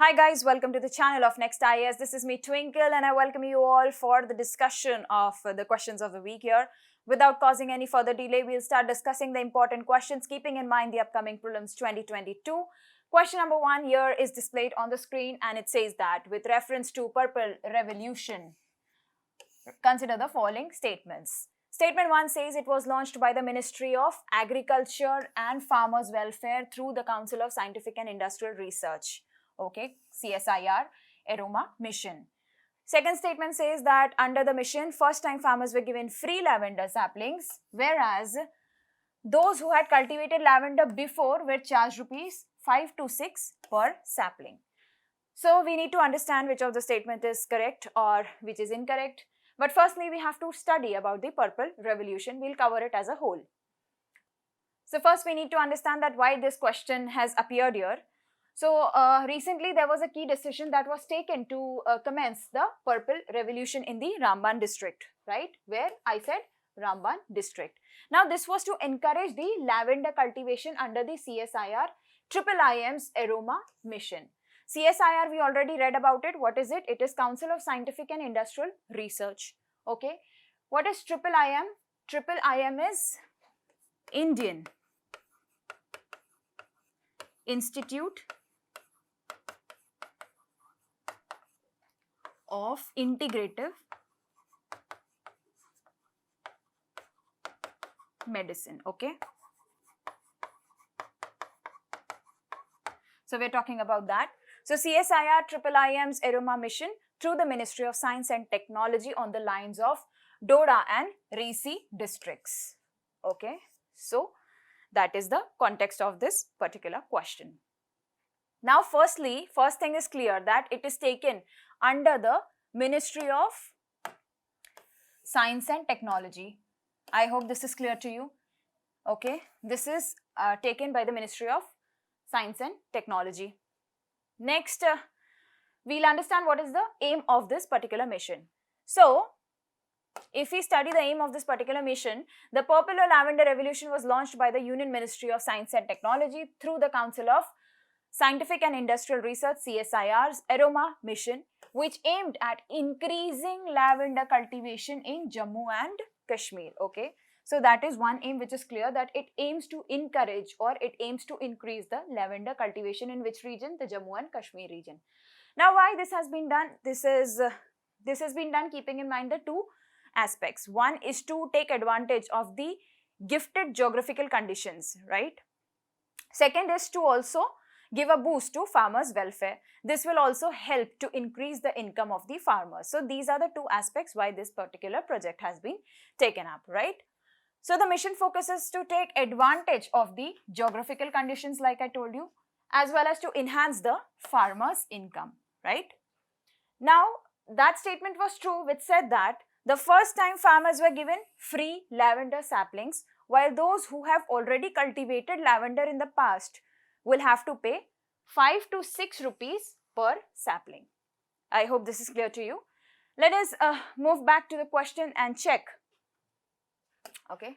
Hi guys, welcome to the channel of Next IAS. This is me Twinkle and I welcome you all for the discussion of the questions of the week here. Without causing any further delay, we'll start discussing the important questions keeping in mind the upcoming Prelims 2022. Question number 1 here is displayed on the screen and it says that with reference to Purple Revolution, consider the following statements. Statement 1 says it was launched by the Ministry of Agriculture and Farmers Welfare through the Council of Scientific and Industrial Research. Okay, CSIR aroma mission. Second statement says that under the mission, first time farmers were given free lavender saplings, whereas those who had cultivated lavender before were charged rupees 5 to 6 per sapling. So we need to understand which of the statement is correct or which is incorrect. But firstly, we have to study about the Purple Revolution. We'll cover it as a whole. So first we need to understand that why this question has appeared here. So recently there was a key decision that was taken to commence the Purple Revolution in the Ramban district, right? Where I said Ramban district. Now this was to encourage the lavender cultivation under the CSIR IIM's aroma mission. CSIR, we already read about it. What is it? It is Council of Scientific and Industrial Research. Okay. What is IIM? IIM is Indian Institute of Integrative Medicine. Okay. So we're talking about that. So CSIR IIM's aroma mission through the Ministry of Science and Technology on the lines of Doda and Reasi districts. Okay. So that is the context of this particular question. Now first thing is clear that it is taken under the Ministry of Science and Technology. I hope this is clear to you. Okay. This is taken by the Ministry of Science and Technology. Next, we'll understand what is the aim of this particular mission. So, if we study the aim of this particular mission, the Purple or Lavender Revolution was launched by the Union Ministry of Science and Technology through the Council of Scientific and Industrial Research CSIR's aroma mission, which aimed at increasing lavender cultivation in Jammu and Kashmir. Okay. So that is one aim which is clear, that it aims to encourage or it aims to increase the lavender cultivation in which region? The Jammu and Kashmir region. Now why this has been done? This has been done keeping in mind the two aspects. One is to take advantage of the gifted geographical conditions, right? Second is to also give a boost to farmers' welfare. This will also help to increase the income of the farmers. So these are the two aspects why this particular project has been taken up, right? So the mission focuses to take advantage of the geographical conditions like I told you, as well as to enhance the farmers' income, right? Now that statement was true which said that the first time farmers were given free lavender saplings, while those who have already cultivated lavender in the past will have to pay 5 to 6 rupees per sapling. I hope this is clear to you. Let us move back to the question and check. Okay.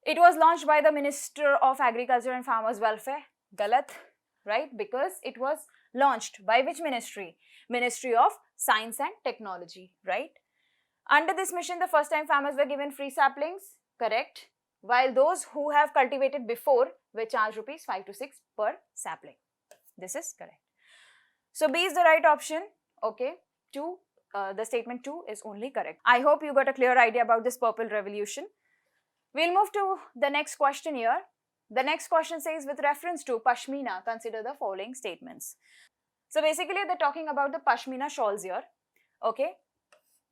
It was launched by the Minister of Agriculture and Farmers Welfare. Galat, right? Because it was launched by which ministry? Ministry of Science and Technology, right? Under this mission, the first time farmers were given free saplings, correct? While those who have cultivated before were charged rupees 5 to 6 per sapling. This is correct. So B is the right option. Okay. The statement 2 is only correct. I hope you got a clear idea about this Purple Revolution. We'll move to the next question here. The next question says, with reference to Pashmina, consider the following statements. So basically they're talking about the Pashmina shawls here. Okay.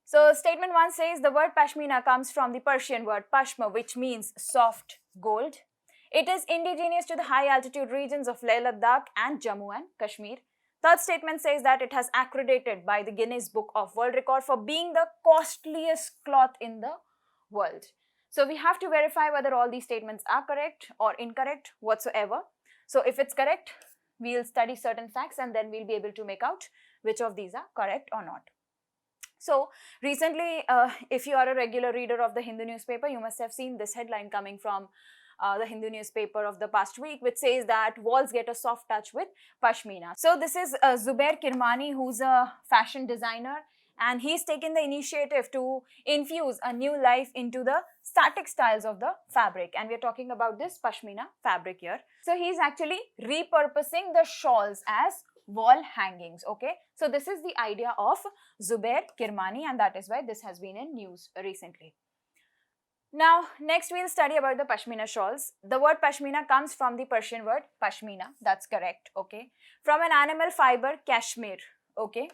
So statement 1 says the word Pashmina comes from the Persian word Pashma, which means soft gold. It is indigenous to the high altitude regions of Leh Ladakh and Jammu and Kashmir. Third statement says that it has accredited by the Guinness Book of World Record for being the costliest cloth in the world. So we have to verify whether all these statements are correct or incorrect whatsoever. So if it's correct, we'll study certain facts and then we'll be able to make out which of these are correct or not. So recently, if you are a regular reader of the Hindu newspaper, you must have seen this headline coming from the Hindu newspaper of the past week, which says that walls get a soft touch with Pashmina. So this is Zubair Kirmani, who's a fashion designer, and he's taken the initiative to infuse a new life into the static styles of the fabric, and we're talking about this Pashmina fabric here. So he's actually repurposing the shawls as wall hangings. Okay, so this is the idea of Zubair Kirmani, and that is why this has been in news recently. Now, next we'll study about the Pashmina shawls. The word Pashmina comes from the Persian word Pashmina, that's correct, okay, from an animal fiber, cashmere, okay,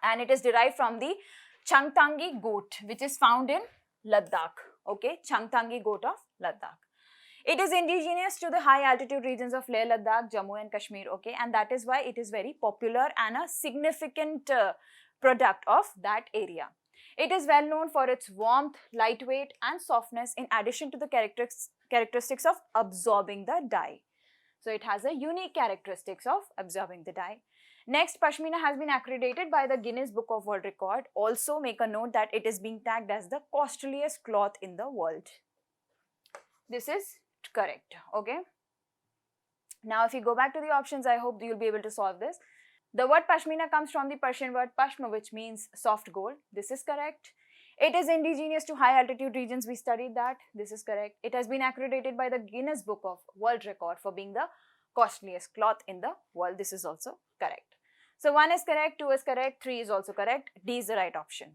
and it is derived from the Changtangi goat, which is found in Ladakh, okay, Changtangi goat of Ladakh. It is indigenous to the high altitude regions of Leh, Ladakh, Jammu and Kashmir, okay, and that is why it is very popular and a significant product of that area. It is well known for its warmth, lightweight and softness, in addition to the characteristics of absorbing the dye. So it has a unique characteristics of absorbing the dye. Next, Pashmina has been accredited by the Guinness Book of World Record. Also make a note that it is being tagged as the costliest cloth in the world. This is correct, okay. Now if you go back to the options, I hope you'll be able to solve this. The word Pashmina comes from the Persian word Pashma, which means soft gold. This is correct. It is indigenous to high altitude regions. We studied that. This is correct. It has been accredited by the Guinness Book of World Record for being the costliest cloth in the world. This is also correct. So 1 is correct, 2 is correct, 3 is also correct. D is the right option.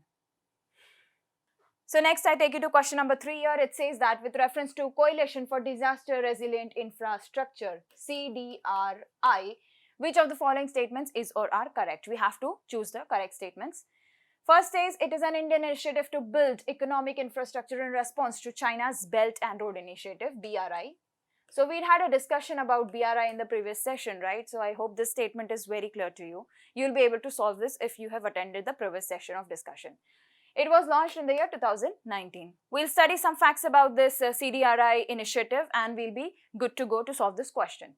So next I take you to question number 3 here. It says that with reference to Coalition for Disaster Resilient Infrastructure, CDRI, which of the following statements is or are correct? We have to choose the correct statements. First says it is an Indian initiative to build economic infrastructure in response to China's Belt and Road Initiative, BRI. So we had a discussion about BRI in the previous session, right? So I hope this statement is very clear to you. You'll be able to solve this if you have attended the previous session of discussion. It was launched in the year 2019. We'll study some facts about this CDRI initiative and we'll be good to go to solve this question.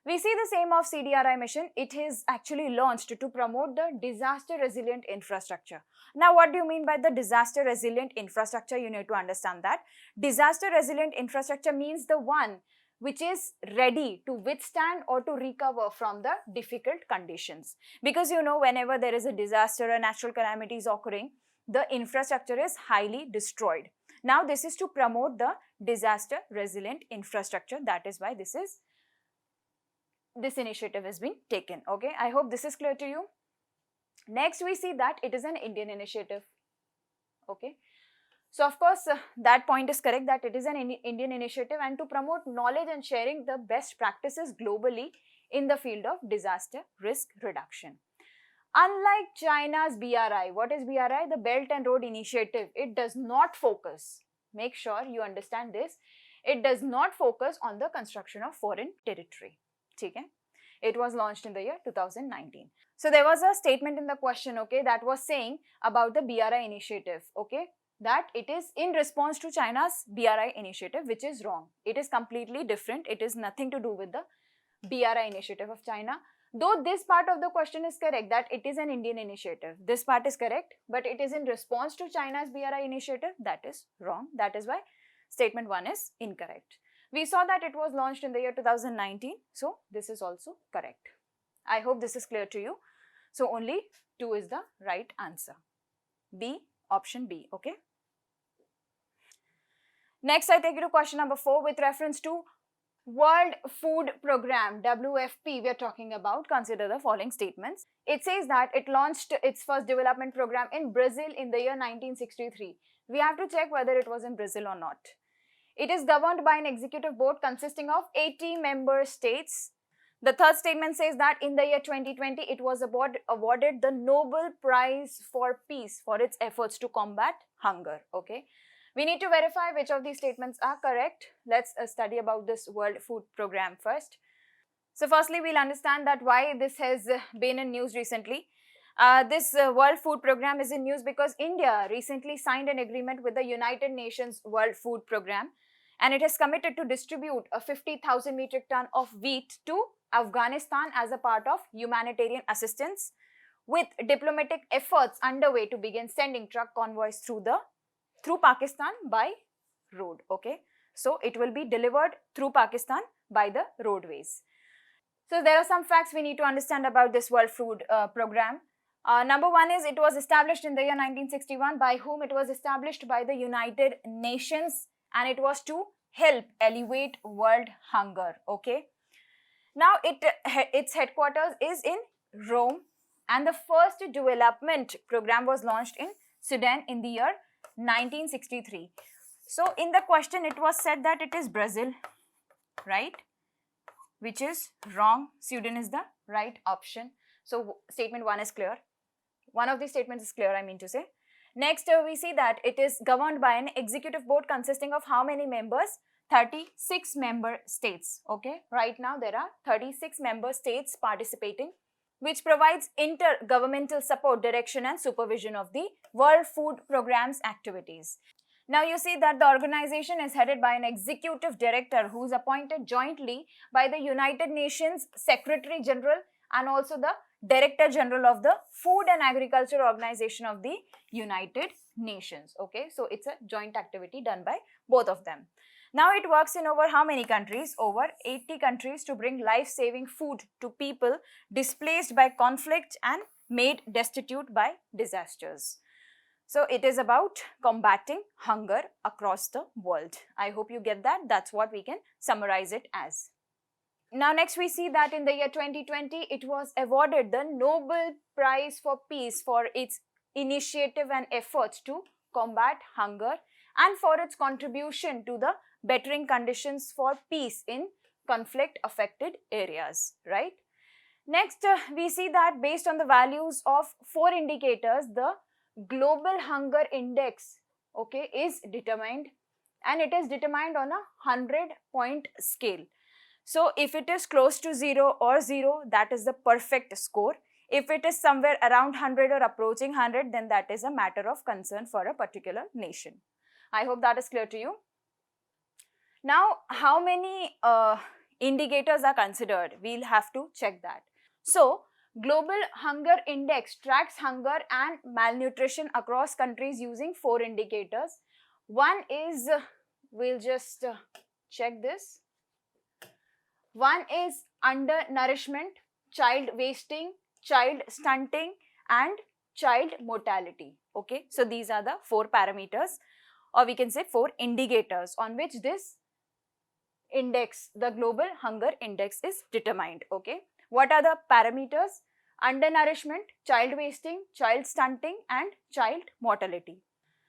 We see the aim of CDRI mission. It is actually launched to promote the disaster resilient infrastructure. Now, what do you mean by the disaster resilient infrastructure? You need to understand that. Disaster resilient infrastructure means the one which is ready to withstand or to recover from the difficult conditions. Because you know, whenever there is a disaster or natural calamity is occurring, the infrastructure is highly destroyed. Now, this is to promote the disaster resilient infrastructure. That is why this initiative has been taken, okay. I hope this is clear to you. Next, we see that it is an Indian initiative, okay. So, of course, that point is correct that it is an Indian initiative and to promote knowledge and sharing the best practices globally in the field of disaster risk reduction. Unlike China's BRI, what is BRI? The Belt and Road Initiative. It does not focus, make sure you understand this, it does not focus on the construction of foreign territory. Okay. It was launched in the year 2019. So there was a statement in the question, okay, that was saying about the BRI initiative, okay, that it is in response to China's BRI initiative, which is wrong. It is completely different. It is nothing to do with the BRI initiative of China. Though this part of the question is correct that it is an Indian initiative. This part is correct, but it is in response to China's BRI initiative. That is wrong. That is why statement 1 is incorrect. We saw that it was launched in the year 2019. So this is also correct. I hope this is clear to you. So only 2 is the right answer. B, option B, okay. Next, I take you to question number 4 with reference to World Food Program, WFP, we are talking about. Consider the following statements. It says that it launched its first development program in Brazil in the year 1963. We have to check whether it was in Brazil or not. It is governed by an executive board consisting of 80 member states. The third statement says that in the year 2020, it was awarded the Nobel Prize for Peace for its efforts to combat hunger, okay. We need to verify which of these statements are correct. Let's study about this World Food Program first. So firstly, we'll understand that why this has been in news recently. This World Food Program is in news because India recently signed an agreement with the United Nations World Food Program, and it has committed to distribute a 50,000 metric ton of wheat to Afghanistan as a part of humanitarian assistance, with diplomatic efforts underway to begin sending truck convoys through Pakistan by road, okay. So it will be delivered through Pakistan by the roadways. So there are some facts we need to understand about this World Food Program. Number one is it was established in the year 1961. By whom? It was established by the United Nations, and it was to help alleviate world hunger. Okay. Now its headquarters is in Rome, and the first development program was launched in Sudan in the year 1963. So in the question it was said that it is Brazil, right? Which is wrong. Sudan is the right option. So statement 1 is clear. One of these statements is clear, I mean to say. Next, we see that it is governed by an executive board consisting of how many members? 36 member states. Okay, right now there are 36 member states participating, which provides intergovernmental support, direction and supervision of the World Food Program's activities. Now you see that the organization is headed by an executive director who is appointed jointly by the United Nations Secretary General and also the Director General of the Food and Agriculture Organization of the United Nations. Okay, so it's a joint activity done by both of them. Now it works in over how many countries? Over 80 countries to bring life-saving food to people displaced by conflict and made destitute by disasters. So it is about combating hunger across the world. I hope you get that. That's what we can summarize it as. Now next we see that in the year 2020, it was awarded the Nobel Prize for Peace for its initiative and efforts to combat hunger and for its contribution to the bettering conditions for peace in conflict affected areas, right? Next, we see that based on the values of 4 indicators, the global hunger index, okay, is determined, and it is determined on a 100-point scale. So if it is close to 0 or 0, that is the perfect score. If it is somewhere around 100 or approaching 100, then that is a matter of concern for a particular nation. I hope that is clear to you. Now, how many indicators are considered? We'll have to check that. So, Global Hunger Index tracks hunger and malnutrition across countries using 4 indicators. One is, we'll just check this. One is undernourishment, child wasting, child stunting and child mortality. Okay, so these are the 4 parameters, or we can say 4 indicators on which this index, the global hunger index, is determined. Okay, what are the parameters? Undernourishment, child wasting, child stunting and child mortality.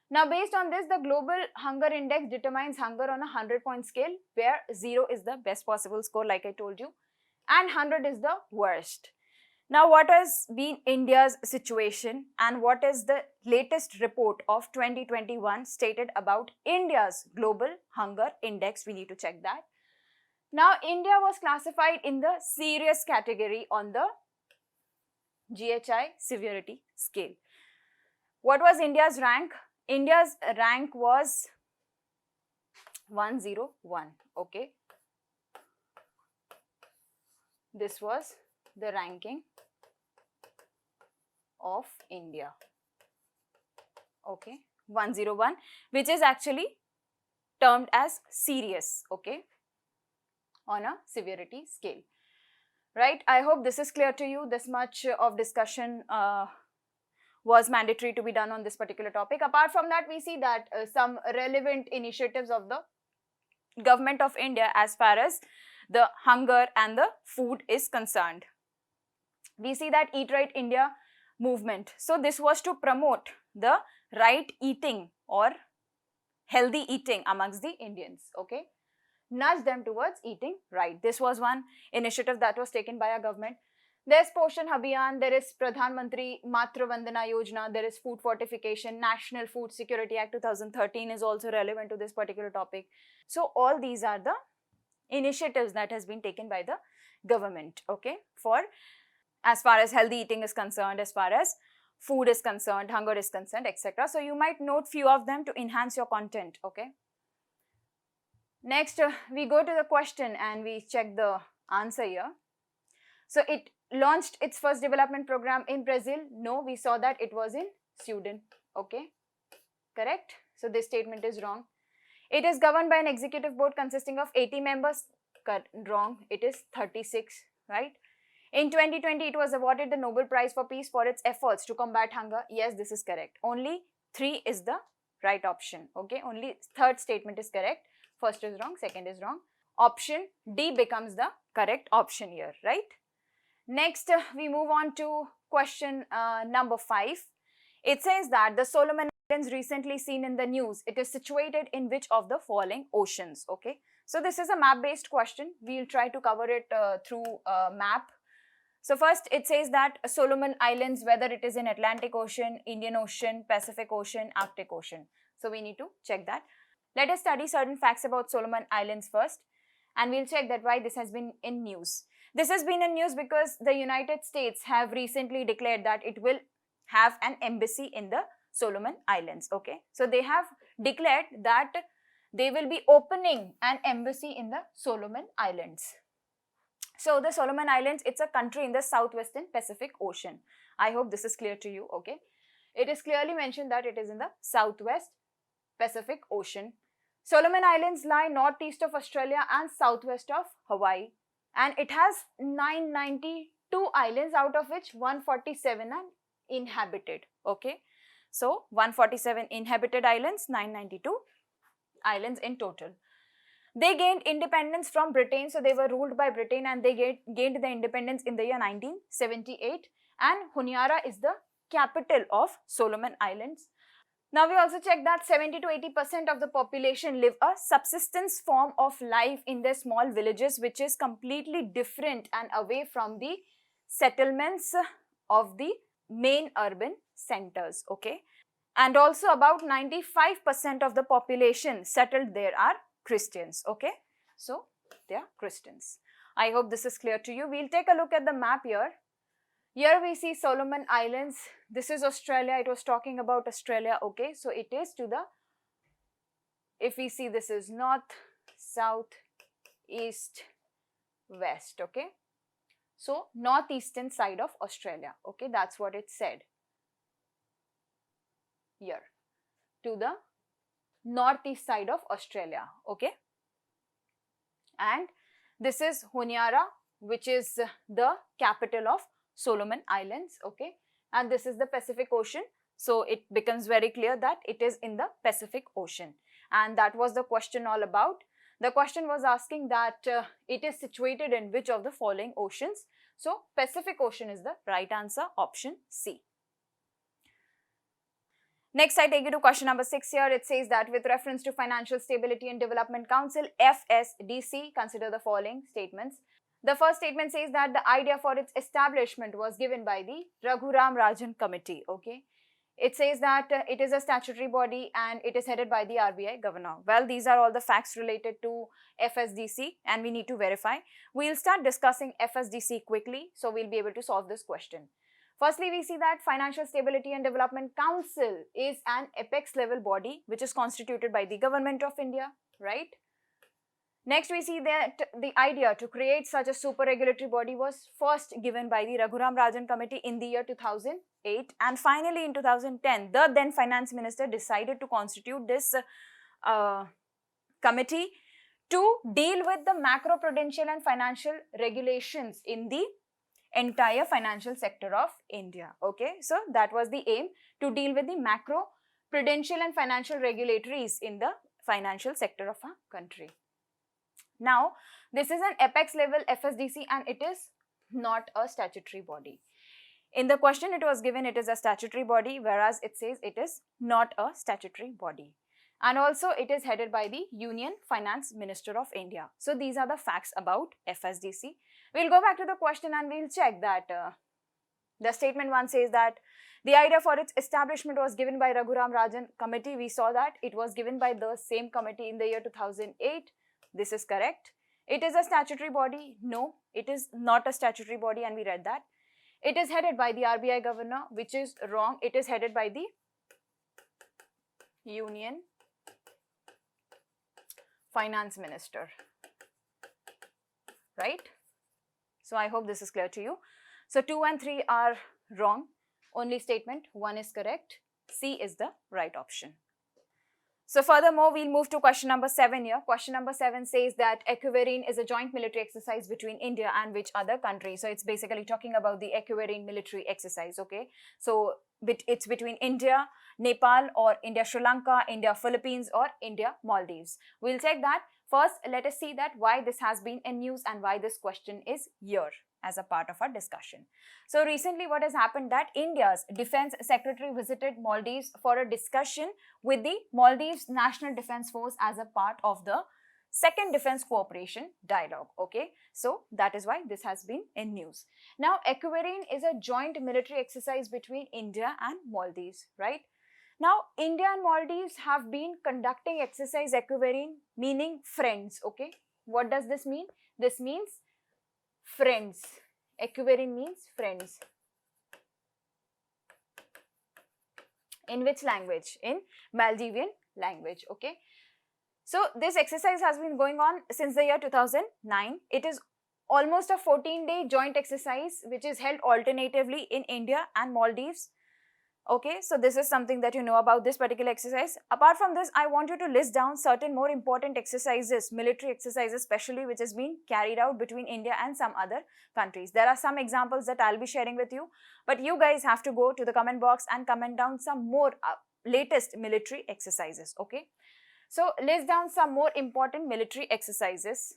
Now based on this, the global hunger index determines hunger on a 100-point scale, where 0 is the best possible score like I told you and 100 is the worst. Now what has been India's situation and what is the latest report of 2021 stated about India's global hunger index? We need to check that. Now India was classified in the serious category on the GHI severity scale. What was India's rank? India's rank was 101. Okay, this was the ranking of India. Okay, 101, which is actually termed as serious, okay, on a severity scale, right? I hope this is clear to you. This much of discussion was mandatory to be done on this particular topic. Apart from that, we see that some relevant initiatives of the government of India as far as the hunger and the food is concerned. We see that Eat Right India movement. So this was to promote the right eating or healthy eating amongst the Indians, okay? Nudge them towards eating right. This was one initiative that was taken by our government. There's Poshan Abhiyan, there is Pradhan Mantri Matra Vandana Yojana, there is food fortification, National Food Security Act 2013 is also relevant to this particular topic. So all these are the initiatives that has been taken by the government, okay, for as far as healthy eating is concerned, as far as food is concerned, hunger is concerned, etc. So you might note few of them to enhance your content, okay. Next, we go to the question and we check the answer here. So it launched its first development program in Brazil. No, we saw that it was in Sudan. Okay, correct. So this statement is wrong. It is governed by an executive board consisting of 80 members. Wrong, it is 36, right? In 2020, it was awarded the Nobel Prize for Peace for its efforts to combat hunger. Yes, this is correct. Only 3 is the right option. Okay, only third statement is correct. First is wrong, second is wrong. Option D becomes the correct option here, right? Next, we move on to question number 5. It says that the Solomon Islands recently seen in the news, it is situated in which of the following oceans? Okay, so this is a map-based question. We'll try to cover it through a map. So first, it says that Solomon Islands, whether it is in Atlantic Ocean, Indian Ocean, Pacific Ocean, Arctic Ocean. So we need to check that. Let us study certain facts about Solomon Islands first, and we'll check that why this has been in news. This has been in news because the United States have recently declared that it will have an embassy in the Solomon Islands. Okay, so they have declared that they will be opening an embassy in the Solomon Islands. So the Solomon Islands, it's a country in the southwestern Pacific Ocean. I hope this is clear to you. Okay, it is clearly mentioned that it is in the southwest Pacific Ocean. Solomon Islands lie northeast of Australia and southwest of Hawaii, and it has 992 islands, out of which 147 are inhabited. Okay, so 147 inhabited islands, 992 islands in total. They gained independence from Britain, so they were ruled by Britain, and they gained the independence in the year 1978, and Honiara is the capital of Solomon Islands. Now we also check that 70 to 80% of the population live a subsistence form of life in their small villages, which is completely different and away from the settlements of the main urban centers. Okay, and also about 95% of the population settled there are Christians. Okay, so they are Christians. I hope this is clear to you. We'll take a look at the map here. Here we see Solomon Islands. This is Australia. It was talking about Australia. Okay, so it is to the, if we see, this is north, south, east, west. Okay, so northeastern side of Australia. Okay, that's what it said here, to the northeast side of Australia. Okay, and this is Honiara, which is the capital of Solomon Islands. Okay, and this is the Pacific Ocean, so it becomes very clear that it is in the Pacific Ocean, and that was the question all about. The question was asking that it is situated in which of the following oceans? So Pacific Ocean is the right answer, option C. Next, I take you to question number 6 here. It says that with reference to Financial Stability and Development Council, FSDC, consider the following statements. The first statement says that the idea for its establishment was given by the Raghuram Rajan Committee. Okay, it says that it is a statutory body and it is headed by the RBI governor. Well, these are all the facts related to FSDC and we need to verify. We'll start discussing FSDC quickly, so we'll be able to solve this question. Firstly, we see that Financial Stability and Development Council is an apex level body which is constituted by the Government of India, right? Next, we see that the idea to create such a super regulatory body was first given by the Raghuram Rajan Committee in the year 2008, and finally in 2010, the then Finance Minister decided to constitute this committee to deal with the macro-prudential and financial regulations in the entire financial sector of India. Okay, so that was the aim, to deal with the macro-prudential and financial regulatories in the financial sector of our country. Now, this is an apex level FSDC and it is not a statutory body. In the question it was given it is a statutory body, whereas it says it is not a statutory body. And also it is headed by the Union Finance Minister of India. So these are the facts about FSDC. We'll go back to the question and we'll check that the statement 1 says that the idea for its establishment was given by Raghuram Rajan Committee. We saw that it was given by the same committee in the year 2008. This is correct. It is a statutory body. No, it is not a statutory body and we read that. It is headed by the RBI governor, which is wrong. It is headed by the Union Finance Minister, right? So I hope this is clear to you. So 2 and 3 are wrong. Only statement 1 is correct. C is the right option. So furthermore, we'll move to question number 7 here. Question number 7 says that Equirin is a joint military exercise between India and which other country? So it's basically talking about the Equirin military exercise, okay? So it's between India, Nepal, or India, Sri Lanka, India, Philippines, or India, Maldives. We'll check that. First, let us see that why this has been in news and why this question is here as a part of our discussion. So recently what has happened that India's Defense Secretary visited Maldives for a discussion with the Maldives National Defense Force as a part of the second defense cooperation dialogue, okay? So that is why this has been in news. Now Equirin is a joint military exercise between India and Maldives, right? Now India and Maldives have been conducting exercise Equirin, meaning friends, okay? What does this mean? This means friends. Equirin means friends. In which language? In Maldivian language, okay? So this exercise has been going on since the year 2009. It is almost a 14-day joint exercise which is held alternatively in India and Maldives. Okay, so this is something that you know about this particular exercise. Apart from this, I want you to list down certain more important exercises, military exercises especially, which has been carried out between India and some other countries. There are some examples that I'll be sharing with you, but you guys have to go to the comment box and comment down some more latest military exercises, okay? So list down some more important military exercises.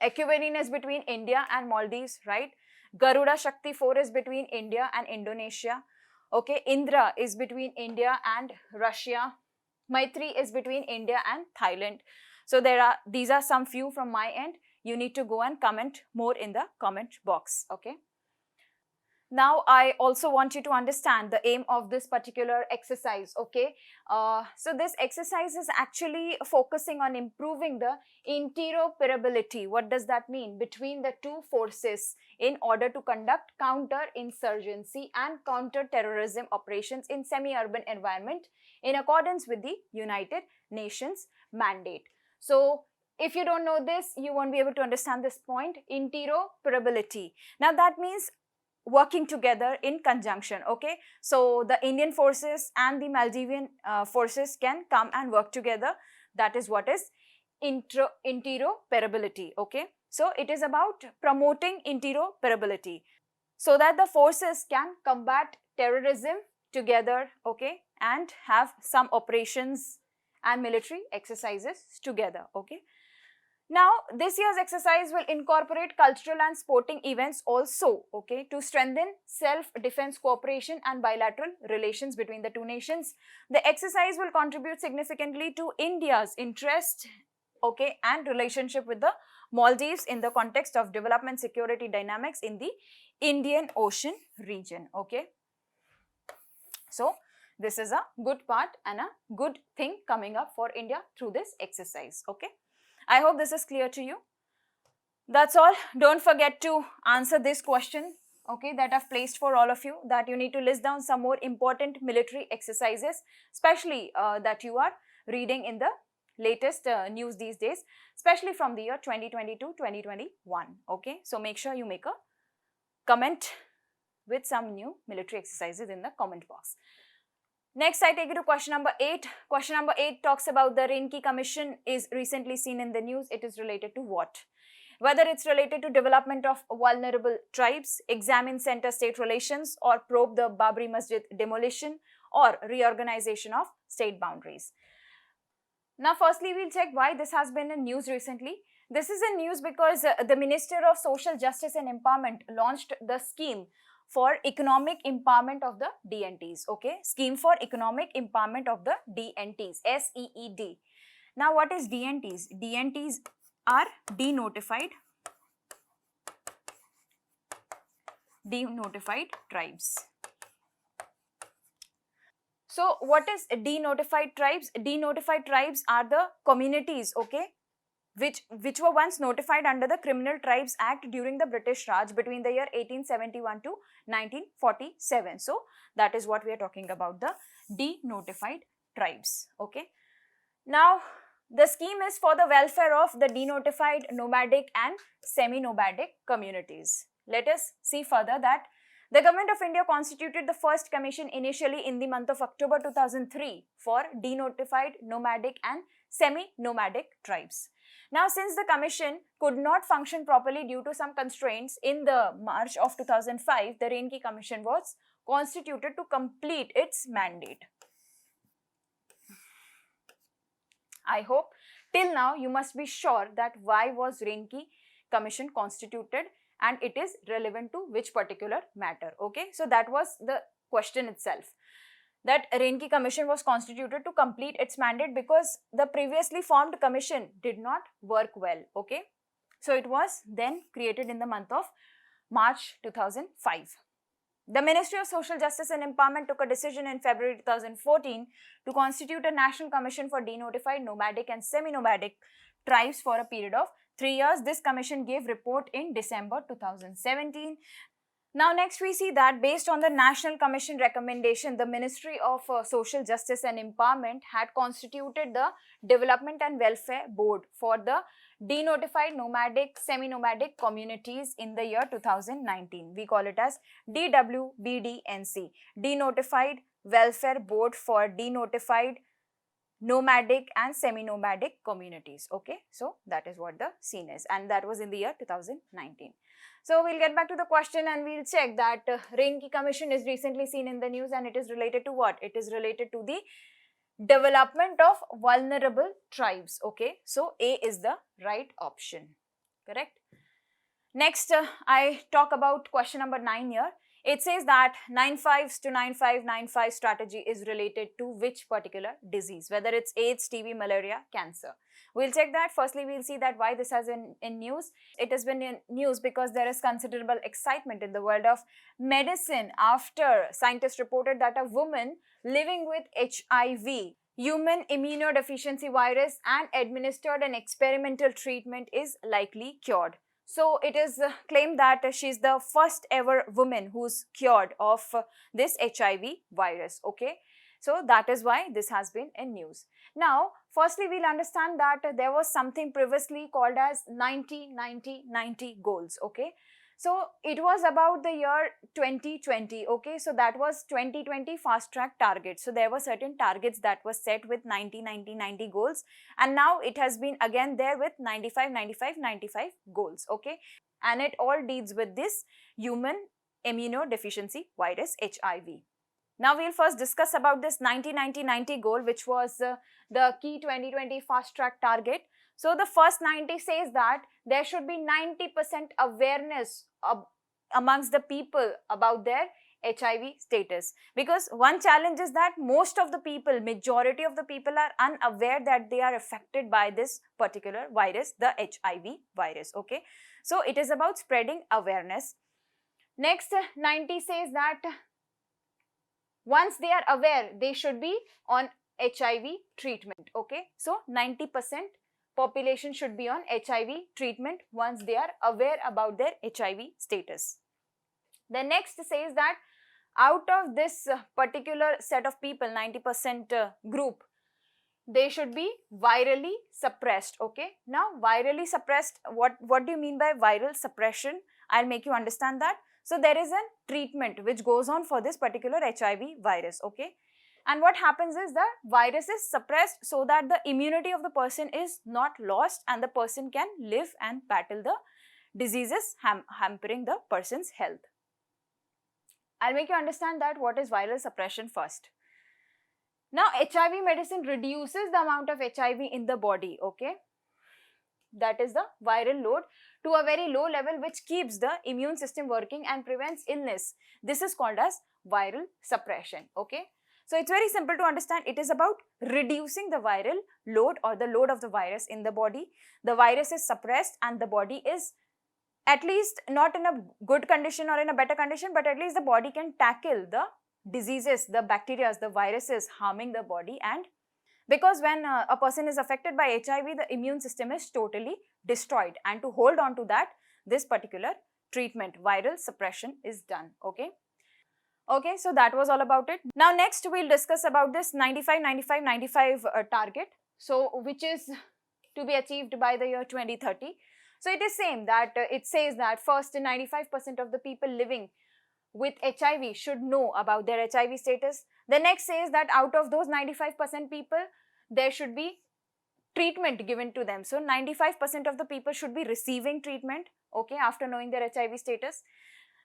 Equirin is between India and Maldives, right? Garuda Shakti 4 is between India and Indonesia. Okay, Indra is between India and Russia. Maitri is between India and Thailand. So these are some few from my end. You need to go and comment more in the comment box, okay? Now, I also want you to understand the aim of this particular exercise, okay? So this exercise is actually focusing on improving the interoperability. What does that mean? Between the two forces in order to conduct counter-insurgency and counter-terrorism operations in semi-urban environment in accordance with the United Nations mandate. So, if you don't know this, you won't be able to understand this point, interoperability. Now, that means working together in conjunction, okay? So the Indian forces and the Maldivian forces can come and work together. That is what is interoperability, okay? So it is about promoting interoperability so that the forces can combat terrorism together, okay? And have some operations and military exercises together, okay? Now, this year's exercise will incorporate cultural and sporting events also, okay, to strengthen self-defense cooperation and bilateral relations between the two nations. The exercise will contribute significantly to India's interest, okay, and relationship with the Maldives in the context of development security dynamics in the Indian Ocean region, okay. So, this is a good part and a good thing coming up for India through this exercise, okay. I hope this is clear to you. That's all. Don't forget to answer this question, okay, that I've placed for all of you, that you need to list down some more important military exercises, especially that you are reading in the latest news these days, especially from the year 2020-2021, okay. So make sure you make a comment with some new military exercises in the comment box. Next, I take you to question number 8. Question number 8 talks about the Renki Commission is recently seen in the news. It is related to what? Whether it's related to development of vulnerable tribes, examine center-state relations, or probe the Babri Masjid demolition, or reorganization of state boundaries. Now, firstly, we'll check why this has been in news recently. This is in news because the Minister of Social Justice and Empowerment launched the scheme for economic empowerment of the DNTs, okay? Scheme for economic empowerment of the DNTs, SEED. Now, what is DNTs? DNTs are denotified tribes. So, what is denotified tribes? Denotified tribes are the communities, okay, which were once notified under the Criminal Tribes Act during the British Raj between the year 1871 to 1947. So, that is what we are talking about, the denotified tribes, okay. Now, the scheme is for the welfare of the denotified nomadic and semi-nomadic communities. Let us see further that The Government of India constituted the first commission initially in the month of October 2003 for denotified nomadic and semi-nomadic tribes. Now, since the commission could not function properly due to some constraints, in the March of 2005, the Renki Commission was constituted to complete its mandate. I hope till now you must be sure that why was Renki Commission constituted and it is relevant to which particular matter. Okay, so that was the question itself, that Renki Commission was constituted to complete its mandate because the previously formed commission did not work well. Okay, so it was then created in the month of March 2005. The Ministry of Social Justice and Empowerment took a decision in February 2014 to constitute a National Commission for Denotified Nomadic and Semi-Nomadic Tribes for a period of 3 years. This commission gave report in December 2017. Now next we see that based on the National Commission recommendation, the Ministry of Social Justice and Empowerment had constituted the Development and Welfare Board for the Denotified Nomadic, Semi-Nomadic Communities in the year 2019. We call it as DWBDNC, Denotified Welfare Board for Denotified Nomadic and Semi-Nomadic Communities. Okay, so that is what the scene is, and that was in the year 2019. So we'll get back to the question and we'll check that Renki Commission is recently seen in the news, and it is related to what? It is related to the development of vulnerable tribes. Okay, so A is the right option, correct? Next, I talk about question number 9 here. It says that 95s to 9595 strategy is related to which particular disease, whether it's AIDS, TB, malaria, cancer. We'll check that. Firstly, we'll see that why this has been in news. It has been in news because there is considerable excitement in the world of medicine after scientists reported that a woman living with HIV, human immunodeficiency virus, and administered an experimental treatment is likely cured. So it is claimed that she is the first ever woman who's cured of this HIV virus. Okay, so that is why this has been in news. Now, firstly, we'll understand that there was something previously called as 90-90-90 goals. Okay, so it was about the year 2020. Okay, so that was 2020 fast track targets. So there were certain targets that were set with 90-90-90 goals, and now it has been again there with 95-95-95 goals. Okay, and it all deals with this human immunodeficiency virus, HIV. Now we'll first discuss about this 90-90-90 goal, which was the key 2020 fast track target. So the first 90 says that there should be 90% awareness amongst the people about their HIV status, because one challenge is that most of the people, majority of the people, are unaware that they are affected by this particular virus, the HIV virus. Okay, so it is about spreading awareness. Next 90 says that once they are aware, they should be on HIV treatment. Okay, so 90% population should be on HIV treatment once they are aware about their HIV status. The next says that out of this particular set of people, 90% group, they should be virally suppressed. Okay, now virally suppressed, what do you mean by viral suppression? I'll make you understand that. So there is a treatment which goes on for this particular HIV virus. Okay, and what happens is the virus is suppressed so that the immunity of the person is not lost and the person can live and battle the diseases hampering the person's health. I'll make you understand that what is viral suppression first. Now, HIV medicine reduces the amount of HIV in the body. Okay, that is the viral load to a very low level, which keeps the immune system working and prevents illness. This is called as viral suppression. Okay, so it's very simple to understand. It is about reducing the viral load or the load of the virus in the body. The virus is suppressed and the body is at least not in a good condition or in a better condition, but at least the body can tackle the diseases, the bacteria, the viruses harming the body. And because when a person is affected by HIV, the immune system is totally destroyed, and to hold on to that, this particular treatment, viral suppression, is done. Okay, so that was all about it. Now next we'll discuss about this 95-95-95 target, so which is to be achieved by the year 2030. So it is same that it says that first 95% of the people living with HIV should know about their HIV status. The next says that out of those 95% people, there should be treatment given to them. So 95% of the people should be receiving treatment, okay, after knowing their HIV status.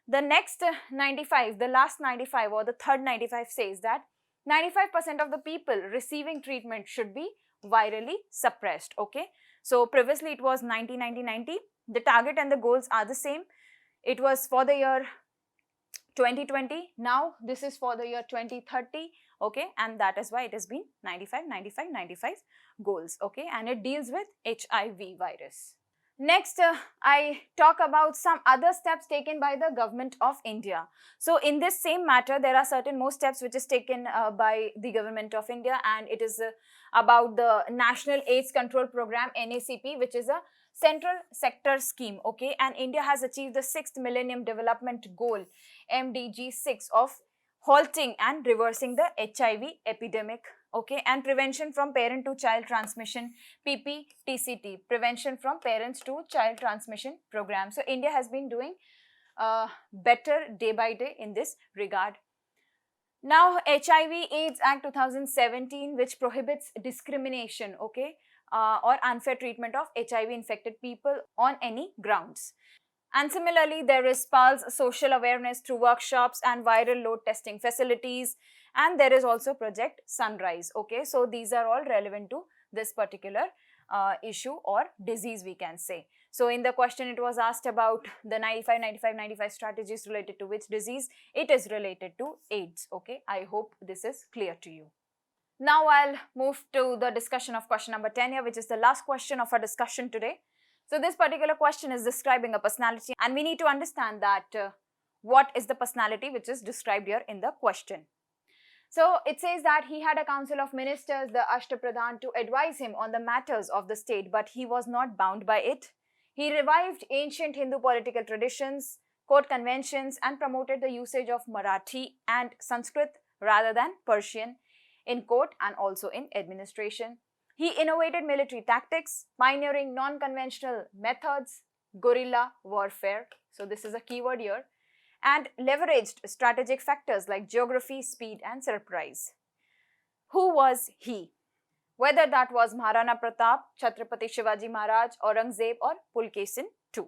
The next 95, the last 95 or the third 95 says that 95% of the people receiving treatment should be virally suppressed, okay. So previously it was 90, 90, 90. The target and the goals are the same. It was for the year 2020. Now this is for the year 2030, okay, and that is why it has been 95, 95, 95 goals, okay, and it deals with HIV virus. Next, I talk about some other steps taken by the government of India. So in this same matter, there are certain more steps which is taken by the government of India, and it is about the National AIDS Control Program, NACP, which is a central sector scheme, okay, and India has achieved the 6th Millennium Development Goal, MDG 6, of halting and reversing the HIV epidemic, okay, and prevention from parent to child transmission, PPTCT, prevention from parents to child transmission program. So India has been doing better day by day in this regard. Now HIV AIDS Act 2017, which prohibits discrimination, okay, or unfair treatment of HIV infected people on any grounds. And similarly, there is Pulse social awareness through workshops and viral load testing facilities, and there is also Project Sunrise, okay. So these are all relevant to this particular issue or disease, we can say. So in the question it was asked about the 95, 95, 95 strategies related to which disease. It is related to AIDS, okay. I hope this is clear to you. Now I'll move to the discussion of question number 10 here, which is the last question of our discussion today. So this particular question is describing a personality, and we need to understand that what is the personality which is described here in the question. So it says that he had a council of ministers, the Ashtapradhan, to advise him on the matters of the state, but he was not bound by it. He revived ancient Hindu political traditions, court conventions, and promoted the usage of Marathi and Sanskrit rather than Persian in court and also in administration. He innovated military tactics, pioneering non-conventional methods, guerrilla warfare. So this is a keyword here. And leveraged strategic factors like geography, speed, and surprise. Who was he? Whether that was Maharana Pratap, Chhatrapati Shivaji Maharaj, Aurangzeb, or Pulkesin II.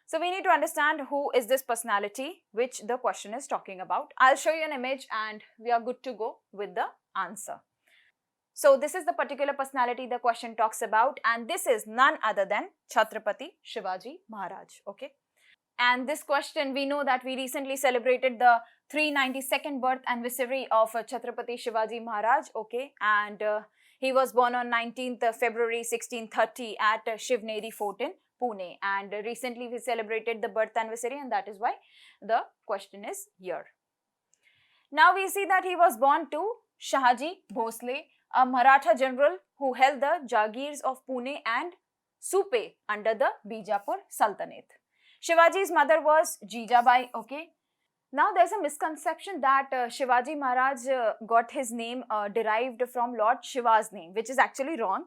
So we need to understand who is this personality which the question is talking about. I'll show you an image and we are good to go with the answer. So this is the particular personality the question talks about, and this is none other than Chhatrapati Shivaji Maharaj, okay. And this question, we know that we recently celebrated the 392nd birth anniversary of Chhatrapati Shivaji Maharaj, okay, and he was born on 19th February 1630 at Shivneri Fort in Pune, and recently we celebrated the birth anniversary, and that is why the question is here. Now we see that he was born to Shahaji Bhosle, a Maratha general who held the Jagirs of Pune and Supe under the Bijapur Sultanate. Shivaji's mother was Jijabai, okay. Now there's a misconception that Shivaji Maharaj got his name derived from Lord Shiva's name, which is actually wrong.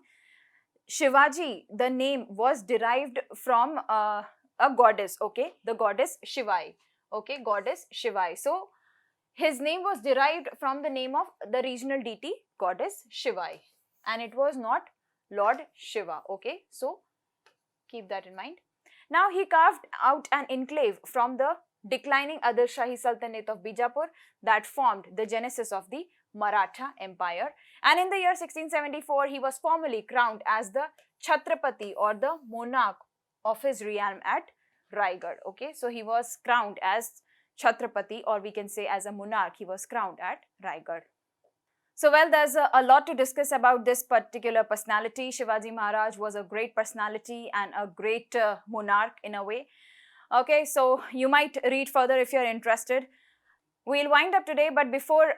Shivaji, the name was derived from a goddess, okay, the goddess Shivai, okay, goddess Shivai. So his name was derived from the name of the regional deity goddess Shivai, and it was not Lord Shiva, okay. So keep that in mind. Now he carved out an enclave from the declining Adil Shahi Sultanate of Bijapur that formed the genesis of the Maratha Empire, and in the year 1674 he was formally crowned as the Chhatrapati or the monarch of his realm at Raigad, okay. So he was crowned as Chhatrapati, or we can say as a monarch, he was crowned at Raigad. So well, there's a lot to discuss about this particular personality. Shivaji Maharaj was a great personality and a great monarch in a way. Okay, so you might read further if you're interested. We'll wind up today, but before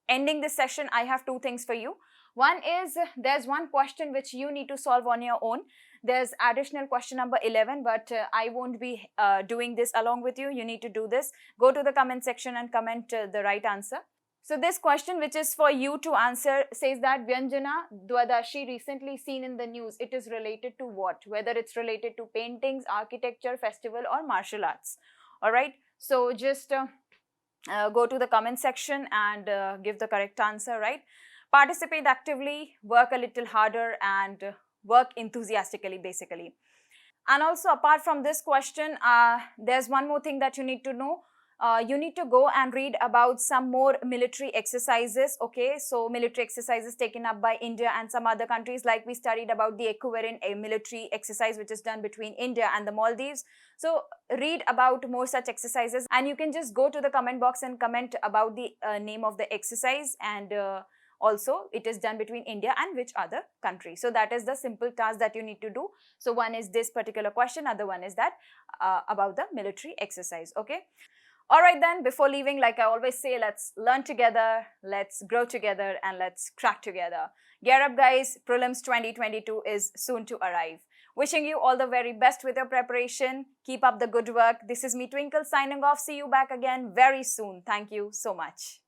ending this session, I have two things for you. One is, there's one question which you need to solve on your own. There's additional question number 11, but I won't be doing this along with you. You need to do this. Go to the comment section and comment the right answer. So this question, which is for you to answer, says that Vyanjana Dwadashi recently seen in the news. It is related to what? Whether it's related to paintings, architecture, festival, or martial arts. Alright, so just go to the comment section and give the correct answer, right? Participate actively, work a little harder, and work enthusiastically, basically. And also, apart from this question, there's one more thing that you need to know. You need to go and read about some more military exercises, okay? So, military exercises taken up by India and some other countries, like we studied about the Equirin, a military exercise which is done between India and the Maldives. So, read about more such exercises, and you can just go to the comment box and comment about the name of the exercise, and also it is done between India and which other country. So, that is the simple task that you need to do. So, one is this particular question, other one is that about the military exercise, okay? Alright then, before leaving, like I always say, let's learn together, let's grow together, and let's crack together. Gear up guys, Prelims 2022 is soon to arrive. Wishing you all the very best with your preparation. Keep up the good work. This is me, Twinkle, signing off. See you back again very soon. Thank you so much.